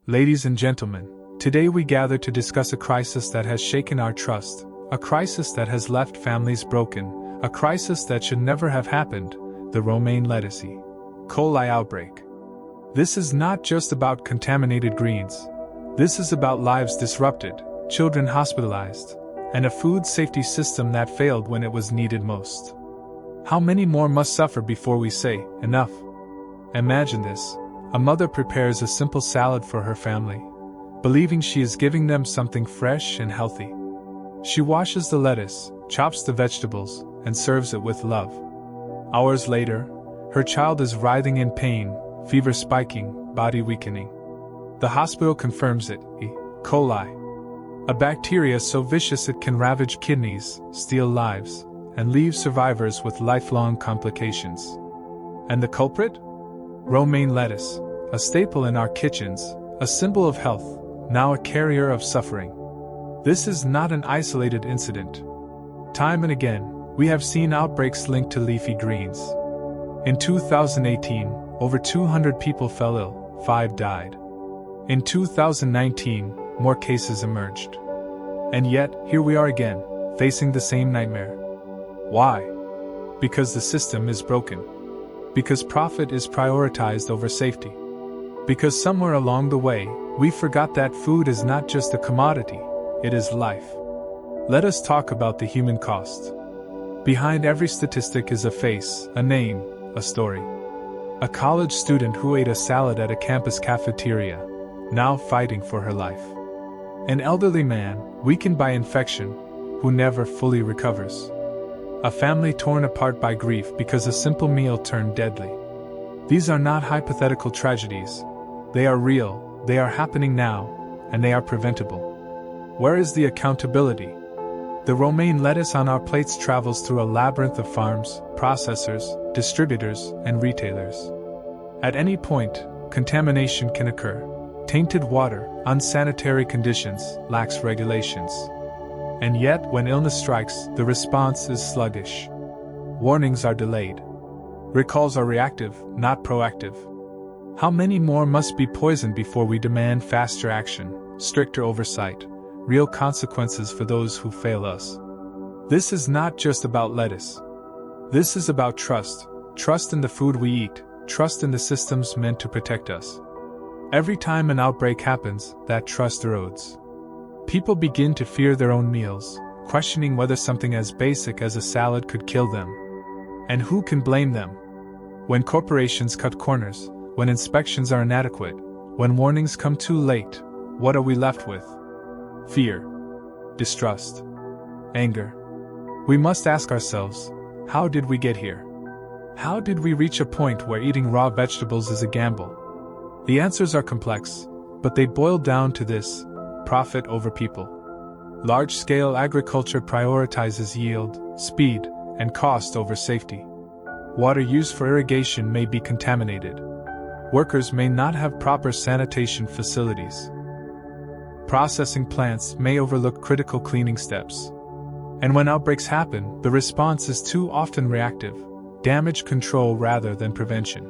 Ladies and gentlemen, today we gather to discuss a crisis that has shaken our trust, a crisis that has left families broken, a crisis that should never have happened, the Romaine Lettuce E. Coli Outbreak. This is not just about contaminated greens. This is about lives disrupted, children hospitalized, and a food safety system that failed when it was needed most. How many more must suffer before we say, enough? Imagine this. A mother prepares a simple salad for her family, believing she is giving them something fresh and healthy. She washes the lettuce, chops the vegetables, and serves it with love. Hours later, her child is writhing in pain, fever spiking, body weakening. The hospital confirms it, E. coli, a bacteria so vicious it can ravage kidneys, steal lives, and leave survivors with lifelong complications. And the culprit? Romaine lettuce, a staple in our kitchens, a symbol of health, now a carrier of suffering. This is not an isolated incident. Time and again, we have seen outbreaks linked to leafy greens. In 2018, over 200 people fell ill, 5 died. In 2019, more cases emerged. And yet, here we are again, facing the same nightmare. Why? Because the system is broken. Because profit is prioritized over safety. Because somewhere along the way, we forgot that food is not just a commodity, it is life. Let us talk about the human cost. Behind every statistic is a face, a name, a story. A college student who ate a salad at a campus cafeteria, now fighting for her life. An elderly man, weakened by infection, who never fully recovers. A family torn apart by grief because a simple meal turned deadly. These are not hypothetical tragedies. They are real, they are happening now, and they are preventable. Where is the accountability? The romaine lettuce on our plates travels through a labyrinth of farms, processors, distributors, and retailers. At any point, contamination can occur. Tainted water, unsanitary conditions, lax regulations. And yet, when illness strikes, the response is sluggish. Warnings are delayed. Recalls are reactive, not proactive. How many more must be poisoned before we demand faster action, stricter oversight, real consequences for those who fail us? This is not just about lettuce. This is about trust, trust in the food we eat, trust in the systems meant to protect us. Every time an outbreak happens, that trust erodes. People begin to fear their own meals, questioning whether something as basic as a salad could kill them. And who can blame them? When corporations cut corners, when inspections are inadequate, when warnings come too late, what are we left with? Fear, distrust, anger. We must ask ourselves, how did we get here? How did we reach a point where eating raw vegetables is a gamble? The answers are complex, but they boil down to this: profit over people. Large-scale agriculture prioritizes yield, speed, and cost over safety. Water used for irrigation may be contaminated. Workers may not have proper sanitation facilities. Processing plants may overlook critical cleaning steps. And when outbreaks happen, the response is too often reactive, damage control rather than prevention.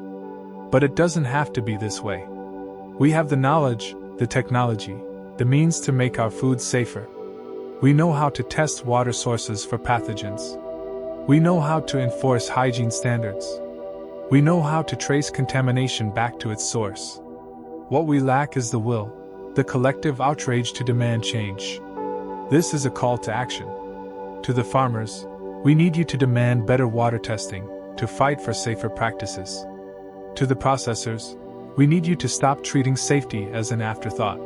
But it doesn't have to be this way. We have the knowledge, the technology, the means to make our food safer. We know how to test water sources for pathogens. We know how to enforce hygiene standards. We know how to trace contamination back to its source. What we lack is the will, the collective outrage to demand change. This is a call to action. To the farmers, we need you to demand better water testing, to fight for safer practices. To the processors, we need you to stop treating safety as an afterthought.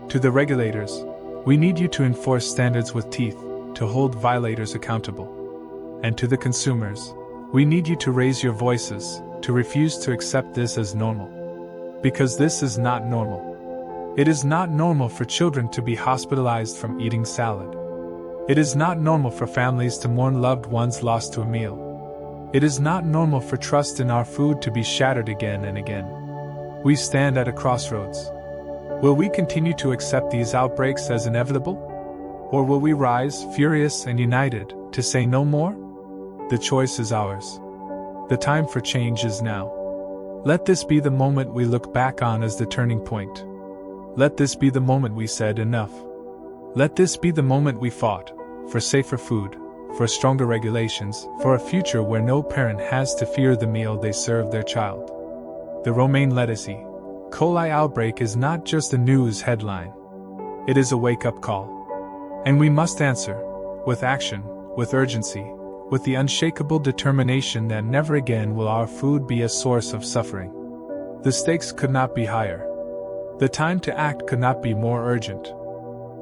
To the regulators, we need you to enforce standards with teeth, to hold violators accountable. And to the consumers, we need you to raise your voices, to refuse to accept this as normal. Because this is not normal. It is not normal for children to be hospitalized from eating salad. It is not normal for families to mourn loved ones lost to a meal. It is not normal for trust in our food to be shattered again and again. We stand at a crossroads. Will we continue to accept these outbreaks as inevitable? Or will we rise, furious and united, to say no more? The choice is ours. The time for change is now. Let this be the moment we look back on as the turning point. Let this be the moment we said enough. Let this be the moment we fought for safer food, for stronger regulations, for a future where no parent has to fear the meal they serve their child. The Romaine Lettuce E. Coli outbreak is not just a news headline. It is a wake-up call. And we must answer, with action, with urgency, with the unshakable determination that never again will our food be a source of suffering. The stakes could not be higher. The time to act could not be more urgent.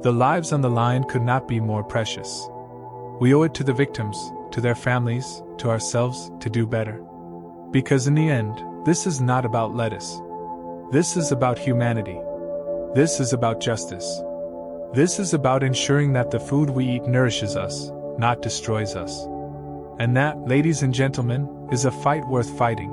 The lives on the line could not be more precious. We owe it to the victims, to their families, to ourselves, to do better. Because in the end, this is not about lettuce. This is about humanity. This is about justice. This is about ensuring that the food we eat nourishes us, not destroys us. And that, ladies and gentlemen, is a fight worth fighting.